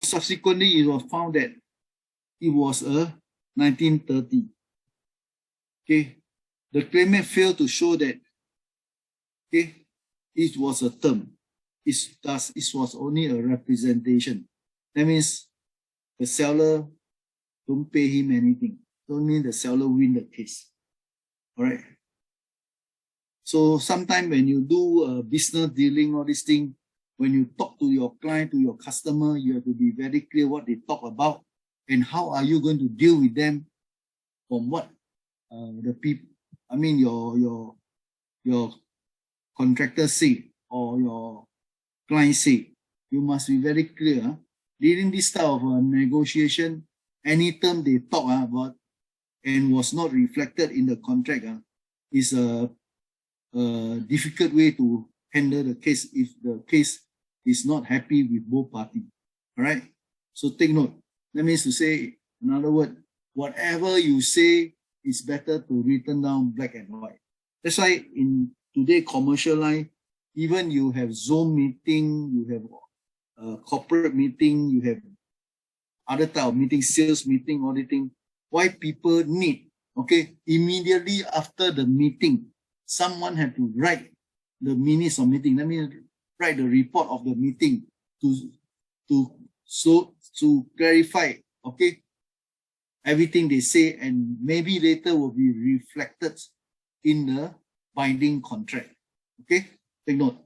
subsequently, it was found that it was a 1930. Okay, the claimant failed to show that, okay, it was a term. Thus, it was only a representation. That means the seller don't pay him anything. Don't mean the seller win the case. All right. So sometimes when you do business dealing, all this thing, when you talk to your client, to your customer, you have to be very clear what they talk about and how are you going to deal with them from what the people, I mean your contractor say or your client say. You must be very clear. During this type of negotiation, any term they talk about and was not reflected in the contract is a difficult way to handle the case if the case is not happy with both parties. All right. So take note. That means to say, in other words, whatever you say is better to written down black and white. That's why in today commercial line, even you have Zoom meeting, you have corporate meeting, you have other type of meeting, sales meeting, auditing. Why people need, okay, immediately after the meeting, someone have to write the minutes of meeting. That means write the report of the meeting to clarify, okay, everything they say, and maybe later will be reflected in the binding contract. Okay, take note.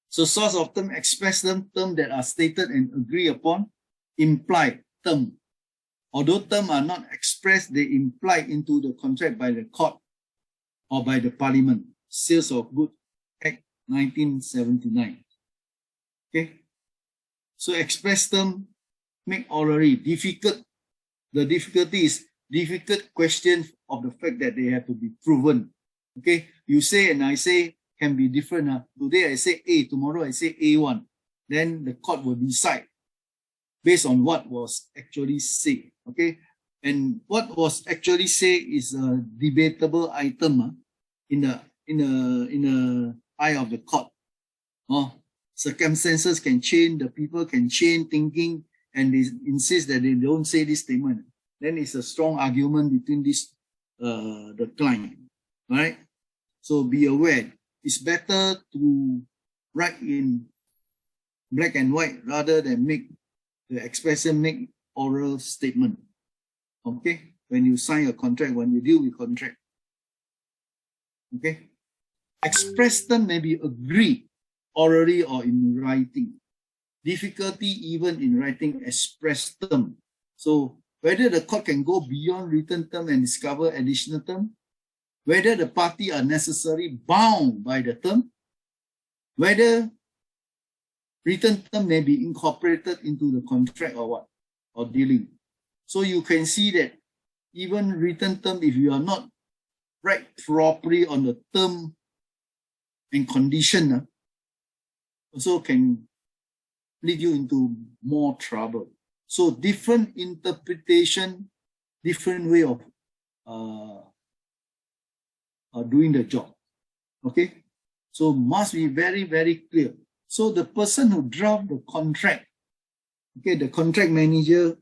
So source of term, express term that are stated and agreed upon, imply term. Although terms are not expressed, they imply into the contract by the court or by the parliament. Sales of Goods Act 1979. Okay. So express term make orally difficult. The difficulty is difficult question of the fact that they have to be proven. Okay. You say and I say can be different. Today I say A, tomorrow I say A1. Then the court will decide based on what was actually said. Okay, and what was actually said is a debatable item in the eye of the court. Circumstances can change, the people can change thinking, and they insist that they don't say this statement. Then it's a strong argument between this the client. Right? So be aware. It's better to write in black and white rather than make the expression make oral statement. Okay, when you sign a contract, when you deal with contract. Okay, express term may be agreed orally or in writing. Difficulty even in writing express term. So whether the court can go beyond written term and discover additional term, whether the party are necessarily bound by the term, whether written term may be incorporated into the contract or what, or dealing. So you can see that even written term, if you are not right properly on the term and condition, also can lead you into more trouble. So different interpretation, different way of doing the job. Okay, so must be very, very clear. So the person who draft the contract, okay, the contract manager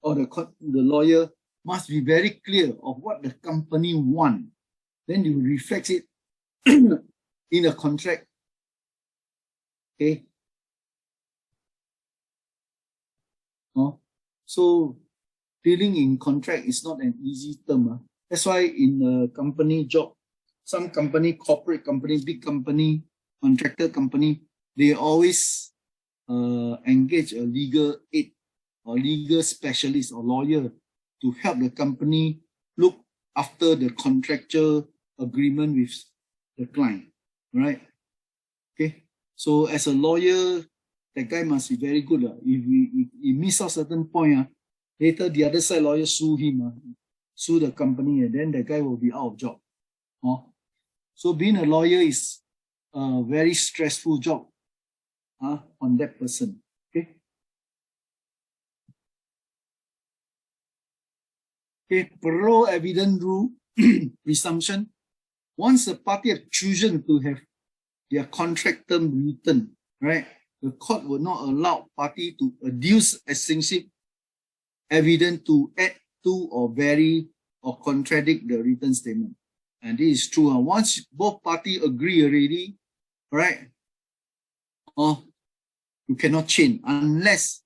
or the lawyer must be very clear of what the company want. Then you reflect it in a contract. Okay. So dealing in contract is not an easy term. That's why in a company job, some company, corporate company, big company, contractor company, they always engage a legal aid or legal specialist or lawyer to help the company look after the contractual agreement with the client, right? Okay, so as a lawyer, that guy must be very good. If he miss out certain point, later the other side lawyer sue him, sue the company, and then the guy will be out of job. So being a lawyer is a very stressful job on that person. Okay. Okay, pro evident rule presumption. Once the party have chosen to have their contract term written, right? the court will not allow party to adduce extensive evidence to add to or vary or contradict the written statement. And this is true. Once both parties agree already, right? You cannot change unless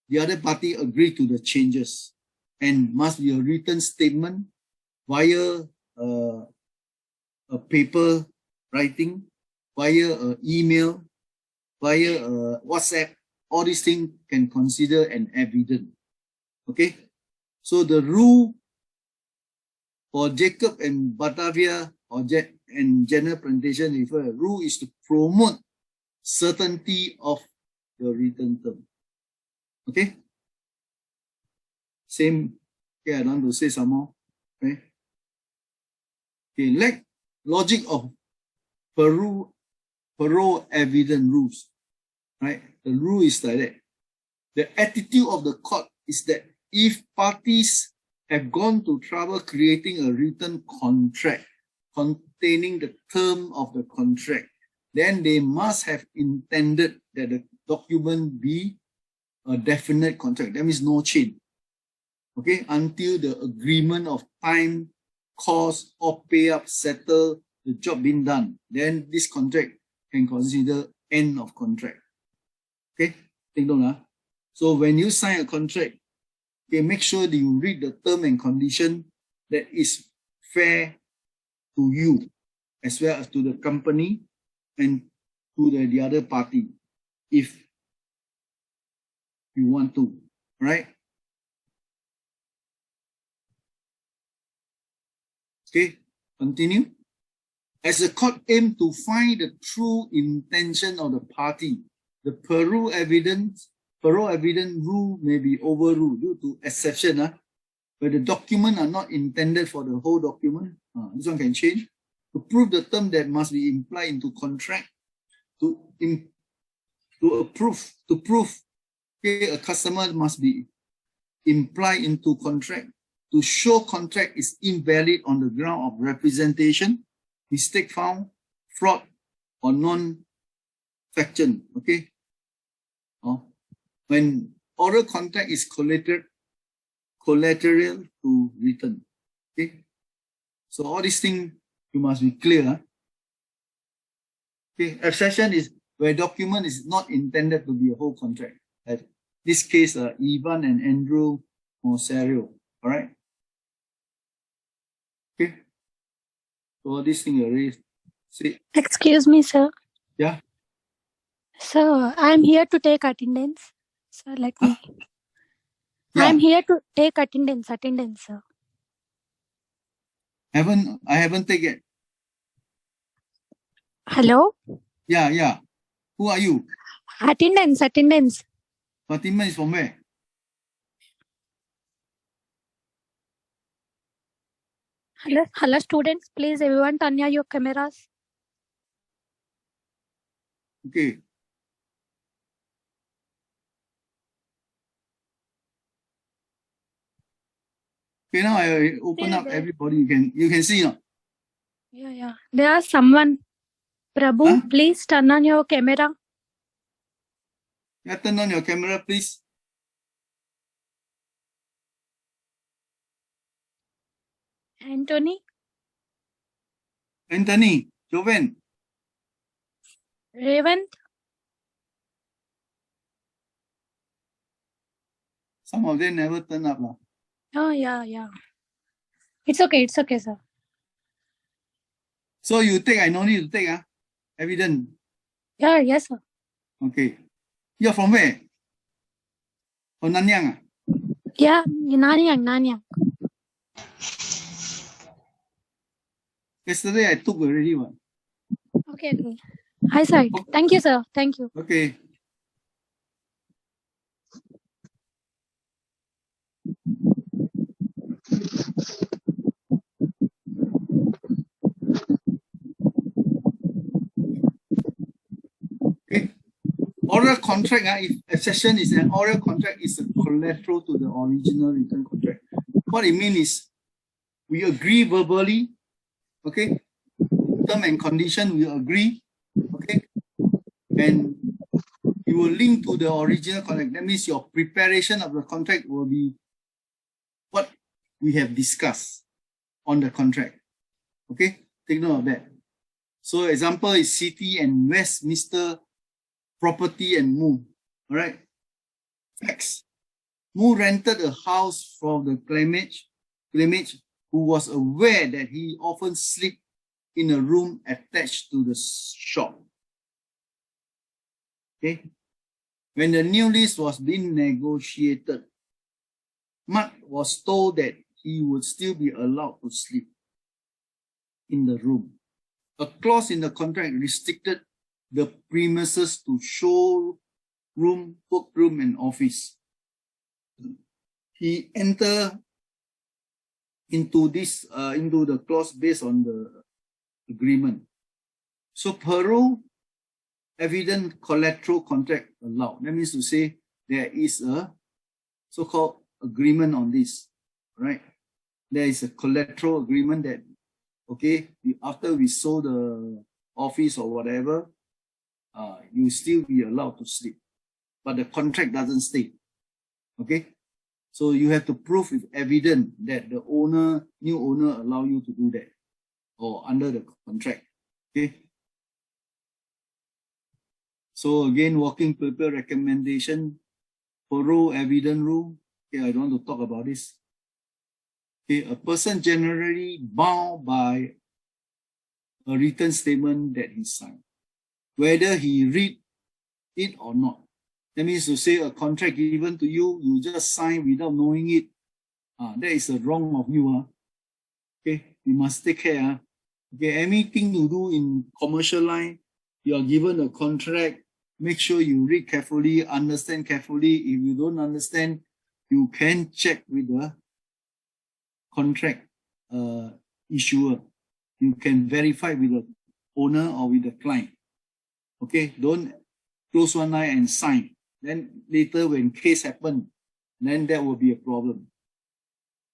the other party agree to the changes, and must be a written statement via a paper writing, via an email, via WhatsApp. All these things can consider an evidence. Okay, so the rule for Jacob and Batavia and General Plantation River, rule is to promote certainty of the written term. Okay, same. Okay, I don't want to say some more. Okay, like logic of parole evidence rules, right? The rule is like that. The attitude of the court is that if parties have gone to trouble creating a written contract containing the term of the contract, then they must have intended that the document be a definite contract. That means no change. Okay, until the agreement of time, cost, or pay up settle, the job being done, then this contract can consider end of contract. Okay, take note. So when you sign a contract, okay, make sure that you read the term and condition that is fair to you, as well as to the company and to the other party, if you want to, right? Okay, continue. As the court aimed to find the true intention of the party, the parole evidence rule may be overruled due to exception, where the document are not intended for the whole document. This one can change. To prove the term that must be implied into contract, to prove, okay, a customer must be implied into contract. To show contract is invalid on the ground of representation, mistake found, fraud, or non-faction. Okay. When oral contract is collateral to written. Okay. So all these things you must be clear. Okay. Exception is where document is not intended to be a whole contract. Like this case, Ivan and Andrew Mosario. All right. Okay. So all these things are raised. See. Excuse me, sir. Yeah. Sir, I'm here to take attendance. Sir, let me. Yeah. I'm here to take attendance, sir. I haven't taken it. Hello? Yeah. Who are you? Attendance. Fatima is from where? Hello, students. Please, everyone, turn on your cameras. Okay. Okay, now I open up everybody. You can see now. Yeah. There's someone. Prabhu, please turn on your camera. Yeah, turn on your camera, please. Anthony, Joven. Revant. Some of them never turn up. Oh, yeah. It's okay, sir. So you take, I no need to take evidence. Yeah, yes, sir. Okay. You're from where? From Nanyang? Yeah, Nanyang. Yesterday I took already one. Okay. Hi, sir. Thank you, sir. Thank you. Okay. Oral contract, if accession is an oral contract, is a collateral to the original written contract. What it means is we agree verbally, okay? Term and condition, we agree, okay? And you will link to the original contract. That means your preparation of the contract will be what we have discussed on the contract. Okay, take note of that. So example is City and Westminster Property and Moo. All right. Facts. Moo rented a house from the claimant, who was aware that he often slept in a room attached to the shop. Okay. When the new lease was being negotiated, Mat was told that he would still be allowed to sleep in the room. A clause in the contract restricted the premises to showroom, workroom, and office. He entered into the clause based on the agreement. So Peru evident collateral contract allowed. That means to say there is a so-called agreement on this, right? There is a collateral agreement that, okay, after we sold the office or whatever, you still be allowed to sleep, but the contract doesn't stay. Okay, so you have to prove with evidence that the new owner allow you to do that, or under the contract. Okay. So again, working paper recommendation, Peru evidence rule. Okay, I don't want to talk about this. Okay, a person generally bound by a written statement that he signed, whether he read it or not. That means to say a contract given to you, you just sign without knowing it. That is a wrong of you. Okay, you must take care. Okay, anything you do in commercial line, you are given a contract. Make sure you read carefully, understand carefully. If you don't understand, you can check with the contract issuer. You can verify with the owner or with the client. Okay, don't close one eye and sign. Then later when case happen, then that will be a problem.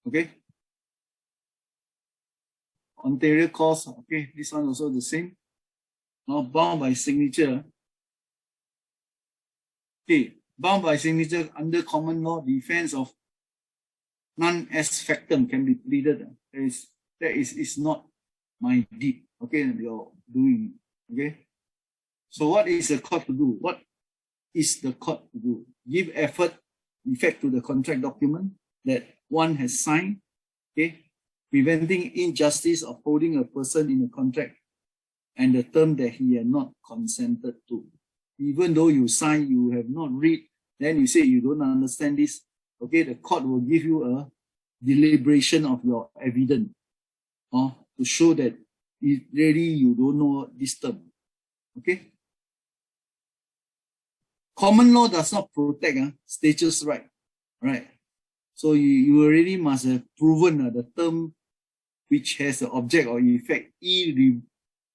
Okay. Ontario clause, okay, this one also the same. Now bound by signature. Okay, bound by signature under common law, defense of non est factum can be pleaded. That is not my deed. Okay, you're doing. Okay. So what is the court to do? What is the court to do? Give effect to the contract document that one has signed. Okay, preventing injustice of holding a person in a contract and the term that he had not consented to. Even though you sign, you have not read, then you say you don't understand this. Okay, the court will give you a deliberation of your evidence to show that really you don't know this term. Okay. Common law does not protect status right, right? So you already must have proven the term which has the object or effect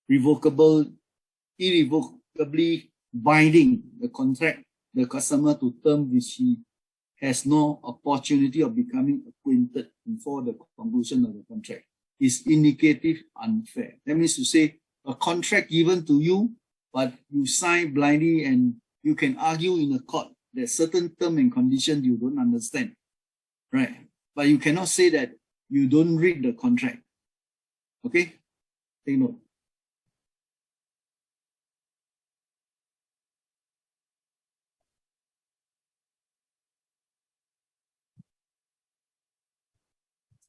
irrevocably binding the contract, the customer to term which he has no opportunity of becoming acquainted before the conclusion of the contract is indicative unfair. That means to say a contract given to you, but you sign blindly and you can argue in a court that certain term and conditions you don't understand, right? But you cannot say that you don't read the contract. Okay, take note.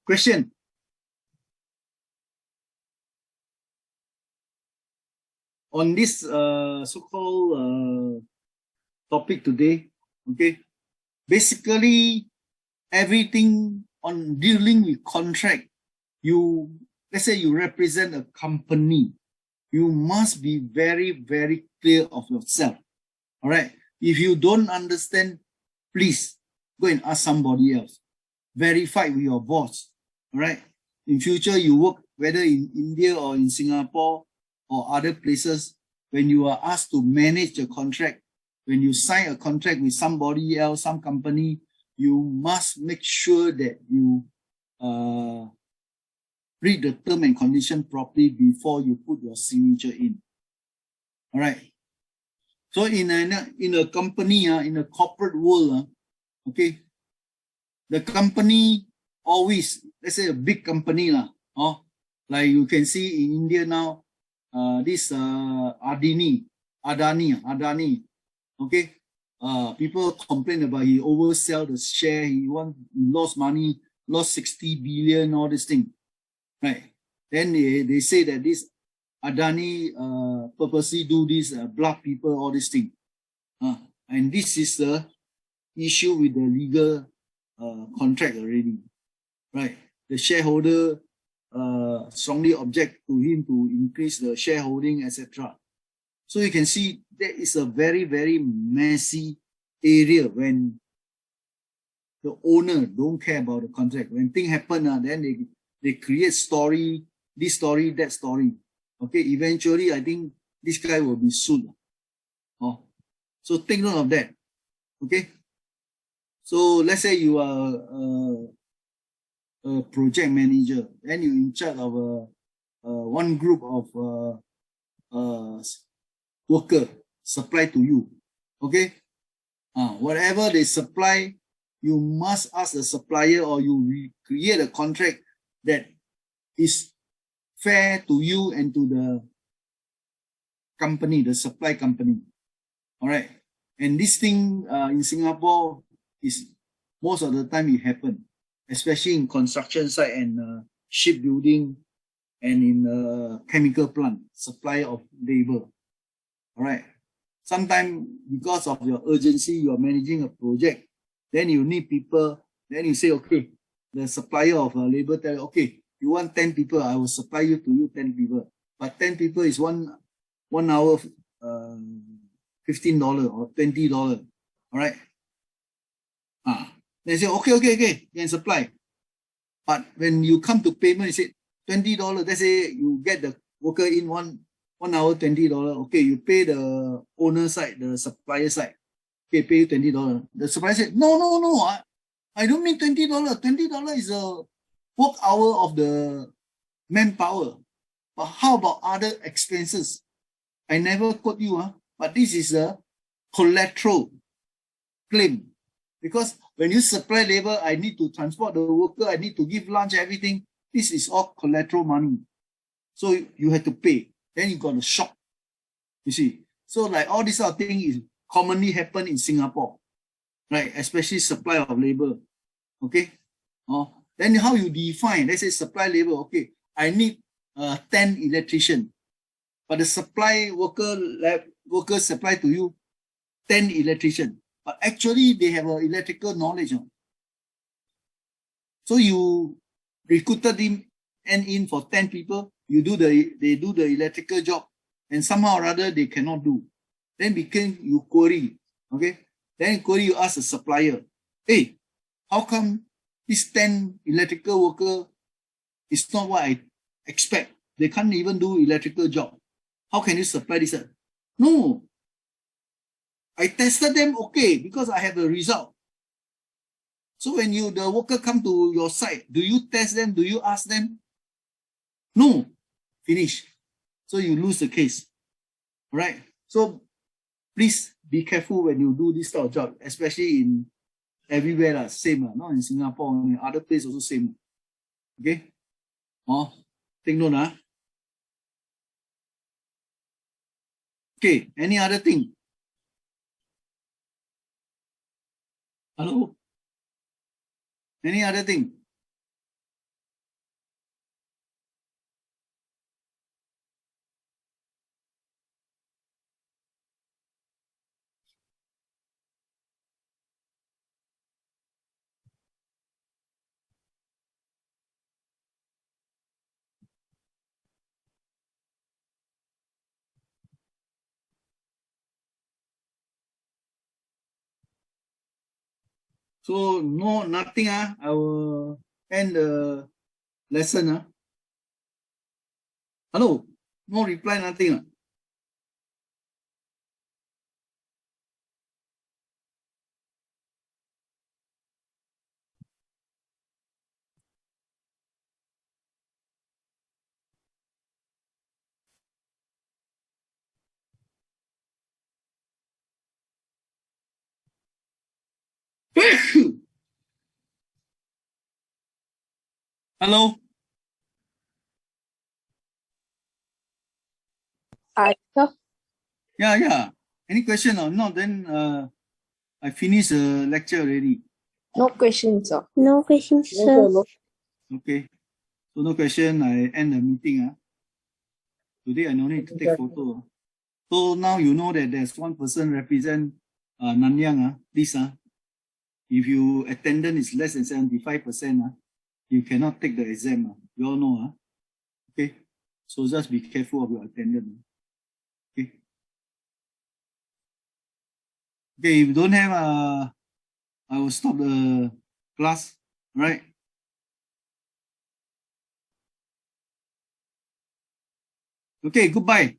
Question. On this so-called topic today, okay, basically everything on dealing with contract, let's say you represent a company, you must be very, very clear of yourself. All right. If you don't understand, please go and ask somebody else. Verify with your boss. All right. In future, you work whether in India or in Singapore or other places, when you are asked to manage the contract, when you sign a contract with somebody else, some company, you must make sure that you read the term and condition properly before you put your signature in. All right. So in a company, in a corporate world, okay, the company always, let's say a big company, like you can see in India now, this Adani, okay, people complain about he oversell the share, he lost money, lost 60 billion, all this thing, right? Then they say that this Adani purposely do this, bluff people, all this thing. And this is the issue with the legal contract already, right? The shareholder strongly object to him to increase the shareholding, etc. So you can see that is a very, very messy area when the owner don't care about the contract. When things happen, then they create story, this story, that story. Okay, eventually I think this guy will be sued. So take note of that. Okay. So let's say you are a project manager, then you're in charge of one group of worker supply to you. Okay. Whatever they supply, you must ask the supplier, or you create a contract that is fair to you and to the company, the supply company. All right. And this thing in Singapore is most of the time it happen, especially in construction site and shipbuilding and in chemical plant, supply of labor. All right. Sometimes because of your urgency, you are managing a project, then you need people, then you say, okay, the supplier of labor tell you, okay, you want 10 people, I will supply you to you 10 people. But 10 people is one hour, $15 or $20. All right. They say, okay, you can supply. But when you come to payment, you say $20. Let's say you get the worker in 1 hour, $20. Okay, you pay the owner side, the supplier side. Okay, pay you $20. The supplier said, no, I don't mean $20. $20 is a work hour of the manpower. But how about other expenses? I never quote you, but this is a collateral claim. Because when you supply labor, I need to transport the worker, I need to give lunch, everything. This is all collateral money. So you have to pay. Then you got a shock. You see. So like all this sort of thing is commonly happen in Singapore, right? Especially supply of labor. Okay. Then how you define? Let's say supply labor. Okay, I need 10 electrician, but the supply worker supply to you 10 electrician, but actually they have an electrical knowledge. So you recruited him and in for 10 people, they do the electrical job, and somehow or other they cannot do. Then you query, okay? Then you ask the supplier, hey, how come this 10 electrical worker is not what I expect? They can't even do electrical job. How can you supply this? No, I tested them okay because I have a result. So when the worker come to your site, do you test them? Do you ask them? No, finish. So you lose the case. All right. So please be careful when you do this type of job, especially in everywhere, same, not in Singapore, in other places also same. Okay. Take note. Okay, any other thing? Hello? Any other thing? So no, nothing. I will end the lesson. Hello? No reply, nothing. Hello. Sir, Yeah. Any question or not? Then I finished the lecture already. no questions, sir. No questions, sir. Okay. So no question. I end the meeting. Today I no need to take photo. So now you know that there's one person represent Nanyang. Please, if your attendance is less than 75%, you cannot take the exam. You all know. Okay. So just be careful of your attendance. Okay. Okay, if you don't have, I will stop the class, right? Okay, goodbye.